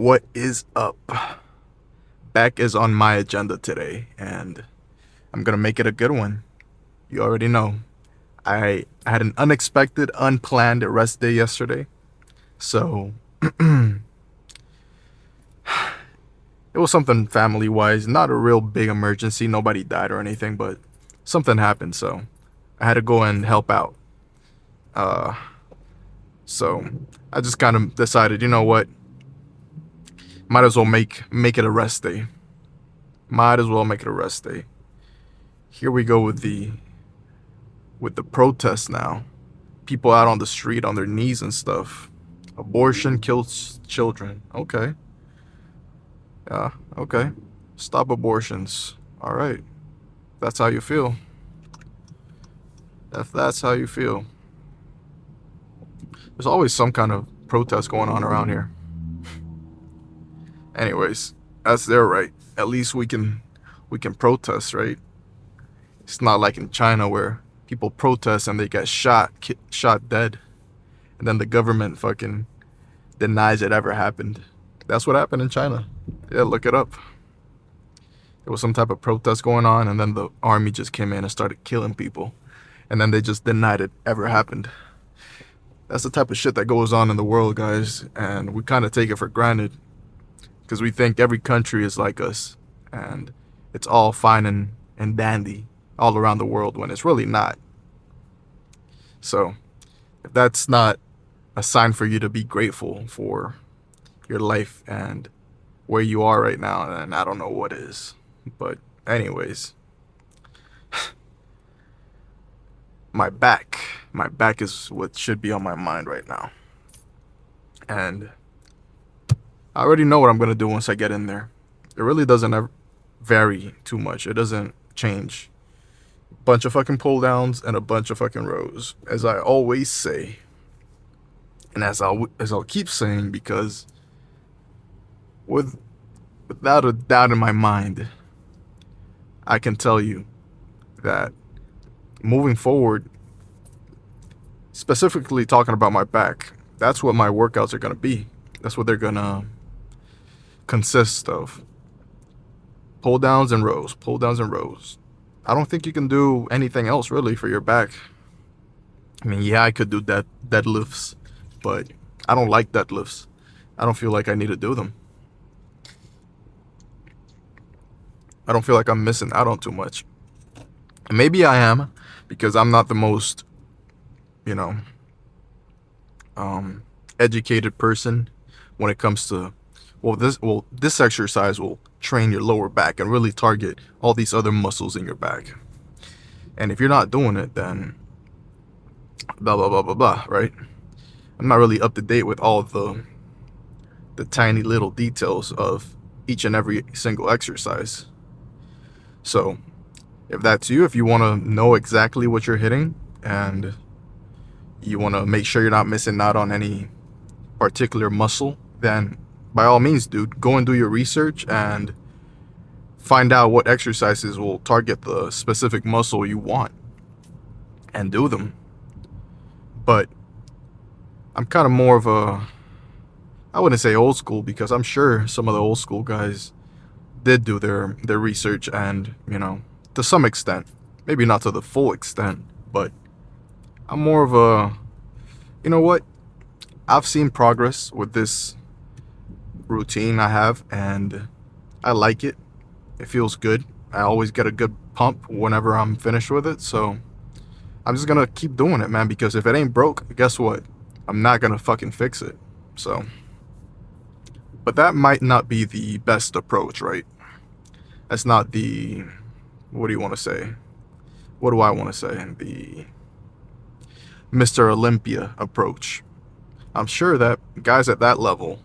What is up? Back is on my agenda today, and I'm gonna make it a good one. You already know. I had an unexpected, unplanned rest day yesterday, so it was something family wise, not a real big emergency. Nobody died or anything, but something happened, so I had to go and help out. Uh, so I just kind of decided, you know what? Might as well make it a rest day. Might as well make it a rest day. Here we go with the protests now. People out on the street on their knees and stuff. Abortion kills children. Okay. Yeah, okay. Stop abortions. All right. That's how you feel. If that's how you feel. There's always some kind of protest going on around here. Anyways, that's their right. At least we can protest, right? It's not like in China where people protest and they get shot dead, and then the government fucking denies it ever happened. That's what happened in China. Yeah, look it up. There was some type of protest going on, and then the army just came in and started killing people, and then they just denied it ever happened. That's the type of shit that goes on in the world, guys, and we kind of take it for granted because we think every country is like us, and it's all fine and dandy all around the world when it's really not. So, if that's not a sign for you to be grateful for your life and where you are right now, then I don't know what is. But, anyways, my back is what should be on my mind right now. And I already know what I'm going to do once I get in there. It really doesn't ever vary too much. It doesn't change. Bunch of fucking pull downs and a bunch of fucking rows, as I always say, and as I'll keep saying, because without a doubt in my mind, I can tell you that moving forward, specifically talking about my back, that's what my workouts are gonna be. That's what they're gonna consist of. Pull downs and rows, pull downs and rows. I don't think you can do anything else really for your back. I mean, yeah, I could do deadlifts, but I don't like deadlifts. I don't feel like I need to do them. I don't feel like I'm missing out on too much. And maybe I am, because I'm not the most, you know, educated person when it comes to, this exercise will train your lower back and really target all these other muscles in your back. And if you're not doing it, then blah blah blah blah blah, right? I'm not really up to date with all of the tiny little details of each and every single exercise. So if that's you, if you want to know exactly what you're hitting and you want to make sure you're not missing out on any particular muscle, then by all means, dude, go and do your research and find out what exercises will target the specific muscle you want and do them. But I'm kind of more of I wouldn't say old school, because I'm sure some of the old school guys did do their research, and, you know, to some extent, maybe not to the full extent, but I'm more of you know what? I've seen progress with this routine I have, and I like it. It feels good. I always get a good pump whenever I'm finished with it, so I'm just gonna keep doing it, man, because if it ain't broke, guess what? I'm not gonna fucking fix it. So, but that might not be the best approach, right? That's not the, what do you want to say? What do I want to say? The Mr. Olympia approach. I'm sure that guys at that level,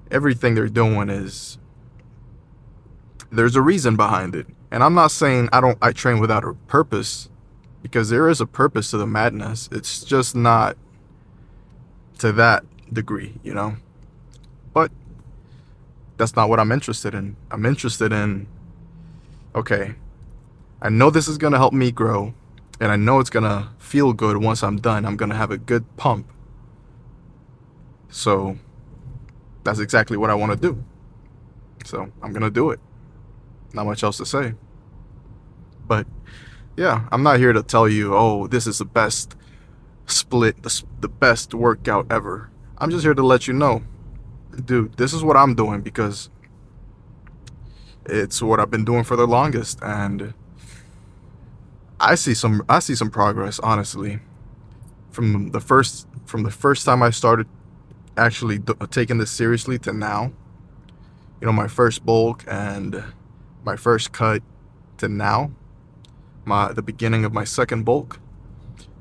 everything they're doing is, there's a reason behind it. And I'm not saying I train without a purpose, because there is a purpose to the madness. It's just not to that degree, you know? But that's not what I'm interested in. I'm interested in, okay, I know this is going to help me grow, and I know it's going to feel good once I'm done. I'm going to have a good pump. So that's exactly what I want to do. So I'm gonna do it. Not much else to say. But yeah, I'm not here to tell you, oh, this is the best split, the best workout ever. I'm just here to let you know, dude, this is what I'm doing because it's what I've been doing for the longest, and I see some progress, honestly, from the first time I started actually taking this seriously to now. My first bulk and my first cut to now, the beginning of my second bulk.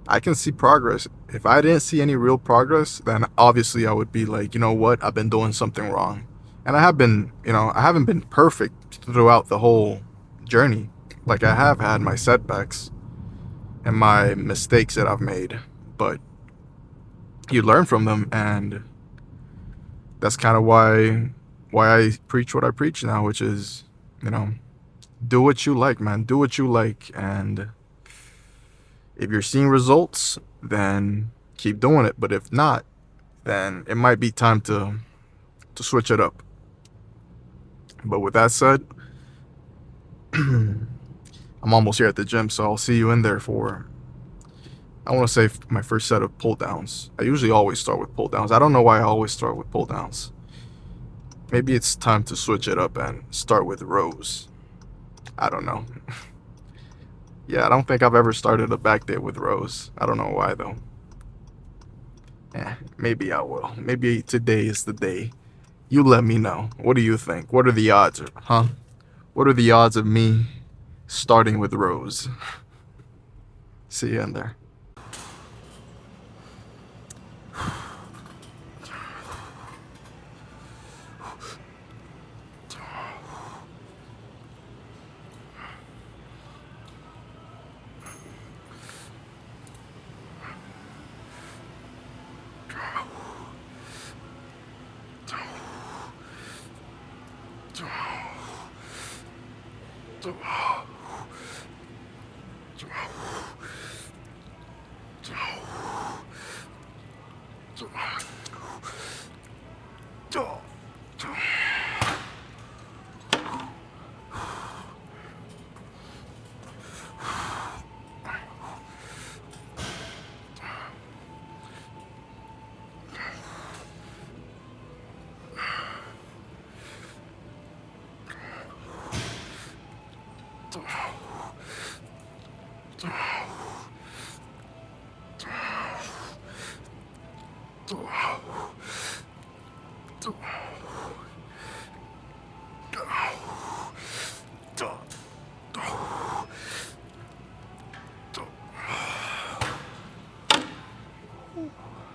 I can see progress. If I didn't see any real progress, then obviously I would be like, you know what, I've been doing something wrong. And I have been, I haven't been perfect throughout the whole journey. Like, I have had my setbacks and my mistakes that I've made, but you learn from them, and that's kind of why I preach what I preach now, which is, you know, do what you like, man. Do what you like, and if you're seeing results, then keep doing it. But if not, then it might be time to switch it up. But with that said, I'm almost here at the gym, so I'll see you in there for, I want to say, my first set of pull downs. I usually always start with pull downs. I don't know why I always start with pull downs. Maybe it's time to switch it up and start with rows. I don't know. Yeah, I don't think I've ever started a back day with rows. I don't know why though. Maybe I will. Maybe today is the day. You let me know. What do you think? What are the odds? Huh? What are the odds of me starting with rows? See you in there.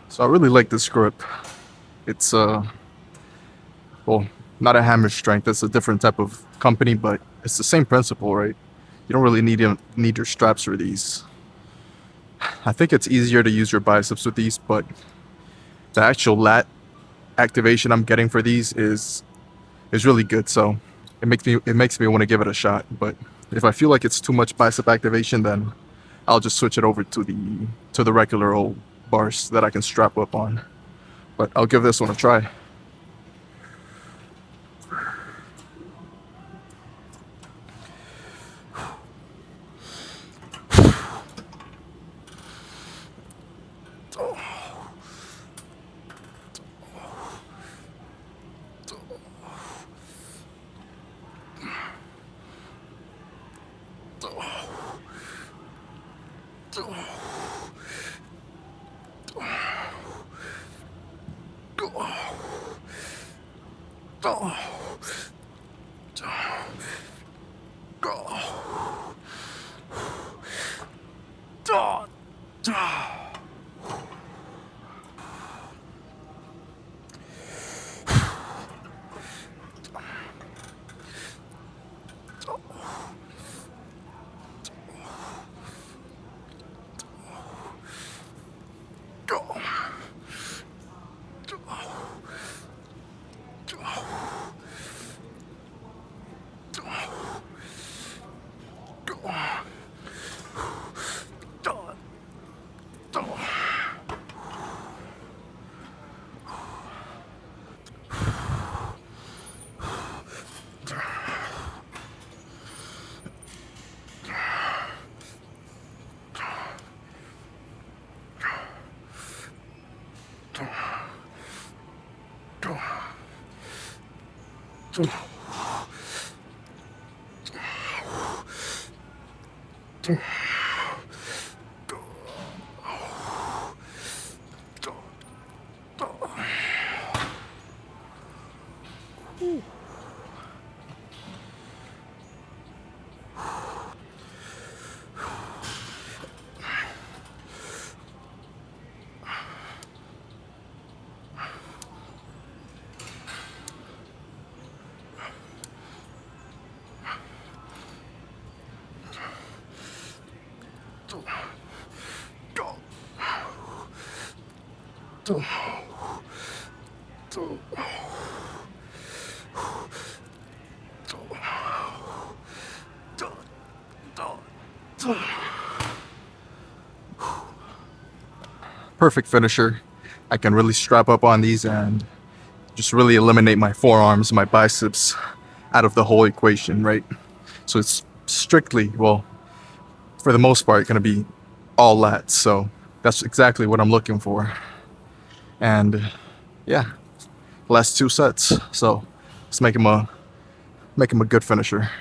So I really like this grip. It's well, not a hammer strength. It's a different type of company, but it's the same principle, right? You don't really need your straps for these. I think it's easier to use your biceps with these, but the actual lat activation I'm getting for these is really good. So it makes me want to give it a shot. But if I feel like it's too much bicep activation, then I'll just switch it over to the regular old bars that I can strap up on. But I'll give this one a try. Perfect finisher. I can really strap up on these and just really eliminate my forearms, my biceps out of the whole equation, right? So it's strictly, well, for the most part, going to be all lats. So that's exactly what I'm looking for. And yeah, last 2 sets. So let's make him a good finisher.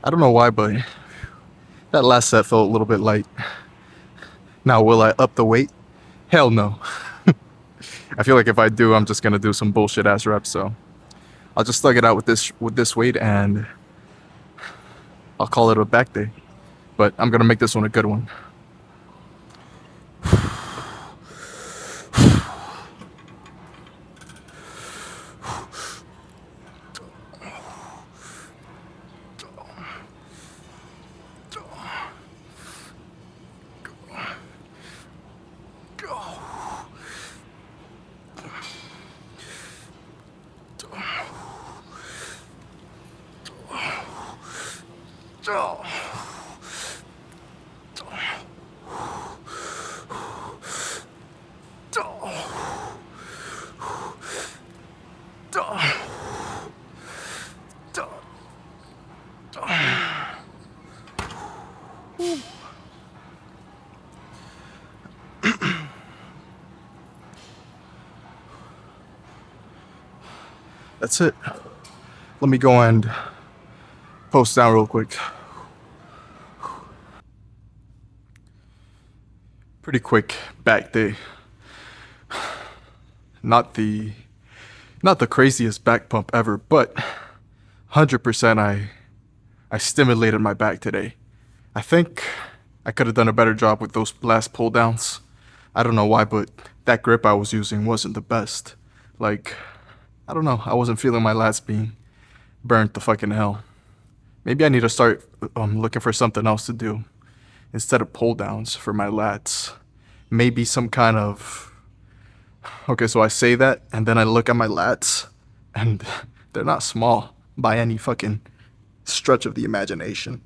I don't know why, but that last set felt a little bit light. Now, will I up the weight? Hell no. I feel like if I do, I'm just gonna do some bullshit ass reps. So I'll just thug it out with this weight, and I'll call it a back day. But I'm gonna make this one a good one. That's it. Let me go and post down real quick. Pretty quick back day. Not the craziest back pump ever, but 100% I stimulated my back today. I think I could have done a better job with those last pull downs. I don't know why, but that grip I was using wasn't the best. Like, I don't know, I wasn't feeling my lats being burnt to fucking hell. Maybe I need to start looking for something else to do instead of pull downs for my lats. Maybe some kind of... Okay, so I say that, and then I look at my lats, and they're not small by any fucking stretch of the imagination.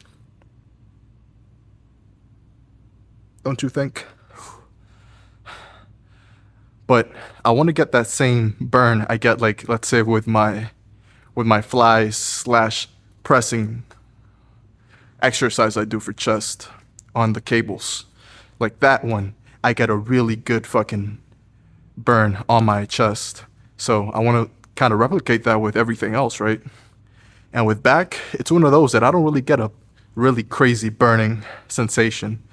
Don't you think? But I want to get that same burn I get, like, let's say with my flies / pressing exercise I do for chest on the cables. Like that one, I get a really good fucking burn on my chest. So I want to kind of replicate that with everything else, right? And with back, it's one of those that I don't really get a really crazy burning sensation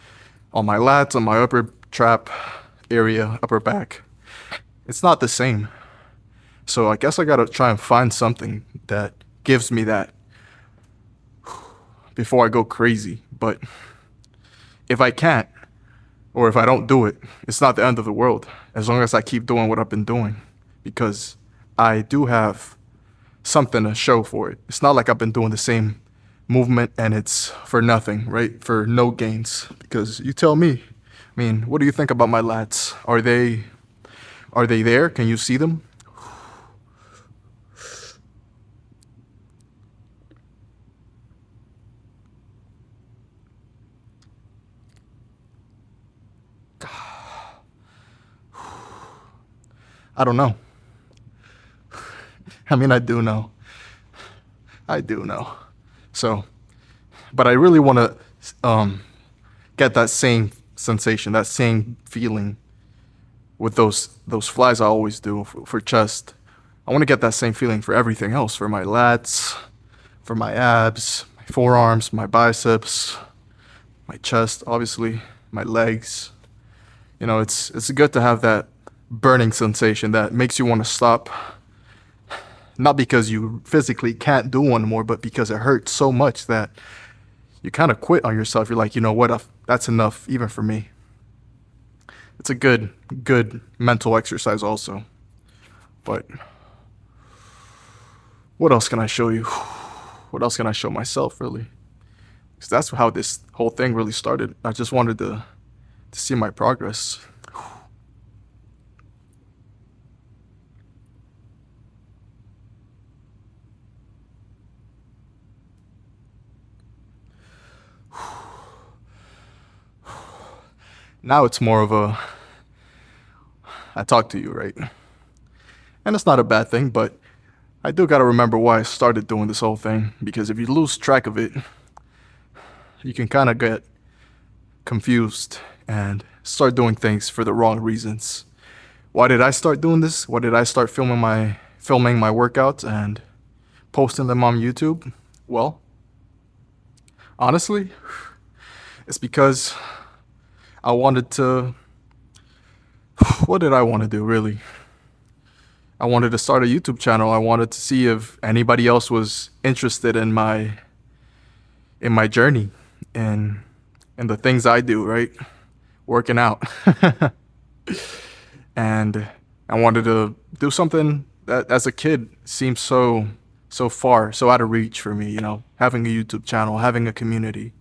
on my lats, on my upper trap area, upper back. It's not the same. So I guess I gotta try and find something that gives me that before I go crazy. But if I can't, or if I don't do it, it's not the end of the world, as long as I keep doing what I've been doing, because I do have something to show for it. It's not like I've been doing the same movement and it's for nothing, right? For no gains. Because you tell me, I mean, what do you think about my lats? Are they there? Can you see them? I don't know. I mean, I do know. I do know. So, but I really want to get that same sensation, that same feeling with those flies I always do for chest. I want to get that same feeling for everything else, for my lats, for my abs, my forearms, my biceps, my chest, obviously, my legs. You know, it's good to have that burning sensation that makes you want to stop. Not because you physically can't do one more, but because it hurts so much that you kind of quit on yourself. You're like, you know what, that's enough, even for me. It's a good mental exercise also. But what else can I show you? What else can I show myself, really? Because that's how this whole thing really started. I just wanted to see my progress. Now it's more of I talk to you, right? And it's not a bad thing, but I do gotta remember why I started doing this whole thing, because if you lose track of it, you can kind of get confused and start doing things for the wrong reasons. Why did I start doing this? Why did I start filming my workouts and posting them on YouTube? Well, honestly, it's because I wanted to. What did I want to do, really? I wanted to start a YouTube channel. I wanted to see if anybody else was interested in my journey and the things I do, right? Working out. And I wanted to do something that as a kid seemed so far, so out of reach for me, you know, having a YouTube channel, having a community.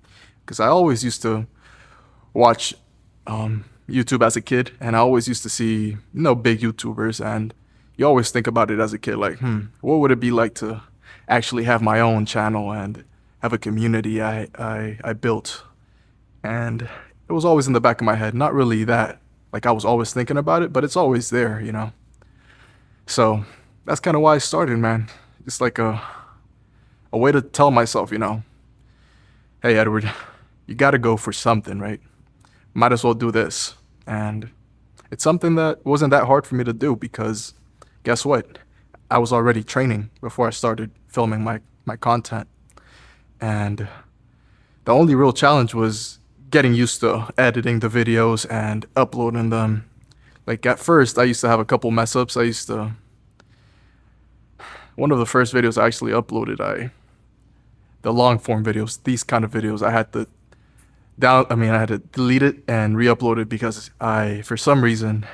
Because I always used to watch YouTube as a kid, and I always used to see, you know, big YouTubers, and you always think about it as a kid, like, what would it be like to actually have my own channel and have a community I built? And it was always in the back of my head, not really that, like I was always thinking about it, but it's always there, you know? So that's kind of why I started, man. It's like a way to tell myself, you know, hey, Edward, you got to go for something, right? Might as well do this. And it's something that wasn't that hard for me to do, because guess what? I was already training before I started filming my content. And the only real challenge was getting used to editing the videos and uploading them. Like at first, I used to have a couple mess ups. One of the first videos I actually uploaded, the long form videos, these kind of videos, I had to delete it and re-upload it because for some reason,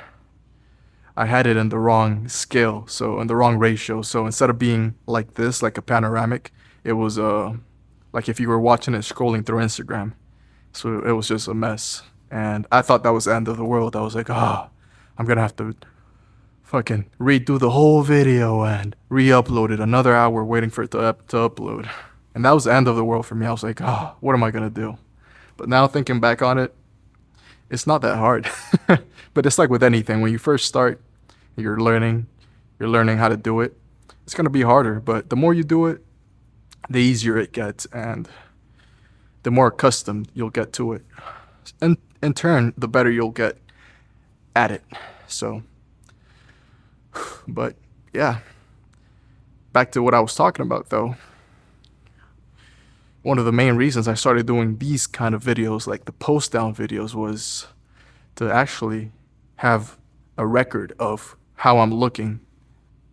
I had it in the wrong scale, so in the wrong ratio. So instead of being like this, like a panoramic, it was like if you were watching it scrolling through Instagram. So it was just a mess. And I thought that was the end of the world. I was like, I'm gonna have to fucking redo the whole video and re-upload it, another hour waiting for it to upload. And that was the end of the world for me. I was like, what am I gonna do? But now thinking back on it, it's not that hard. But it's like with anything, when you first start, you're learning how to do it. It's gonna be harder, but the more you do it, the easier it gets, and the more accustomed you'll get to it. And in turn, the better you'll get at it. So, but yeah, back to what I was talking about though. one of the main reasons I started doing these kind of videos, like the post down videos, was to actually have a record of how I'm looking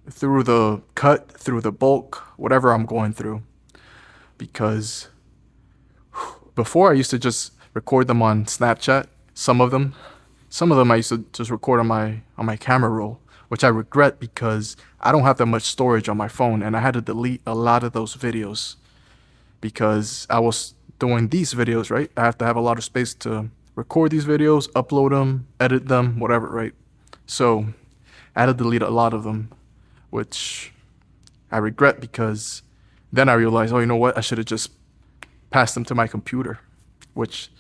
through the cut, through the bulk, whatever I'm going through. Because before I used to just record them on Snapchat, some of them I used to just record on my camera roll, which I regret because I don't have that much storage on my phone and I had to delete a lot of those videos because I was doing these videos, right? I have to have a lot of space to record these videos, upload them, edit them, whatever, right? So I had to delete a lot of them, which I regret because then I realized, oh, you know what? I should have just passed them to my computer, which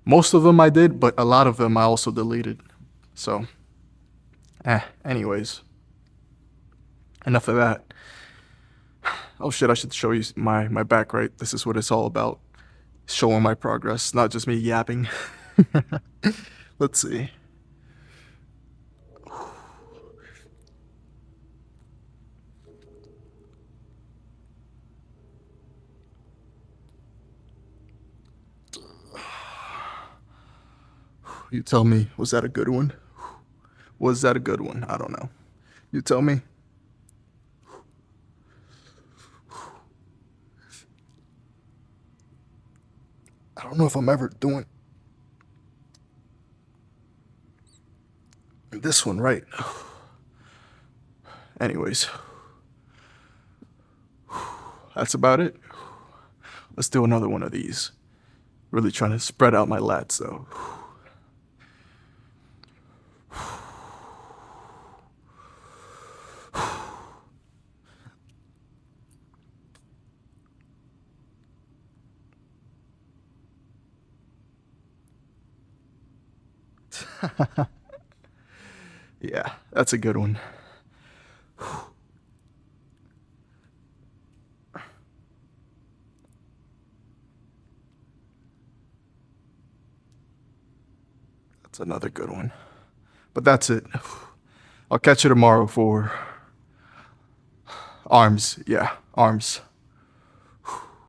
most of them I did, but a lot of them I also deleted. So, anyways, enough of that. Oh shit, I should show you my back, right? This is what it's all about. Showing my progress, not just me yapping. Let's see. You tell me, was that a good one? Was that a good one? I don't know. You tell me. I don't know if I'm ever doing this one right. Anyways, that's about it. Let's do another one of these. Really trying to spread out my lats though. Yeah, that's a good one. That's another good one. But that's it. I'll catch you tomorrow for arms. Yeah, arms.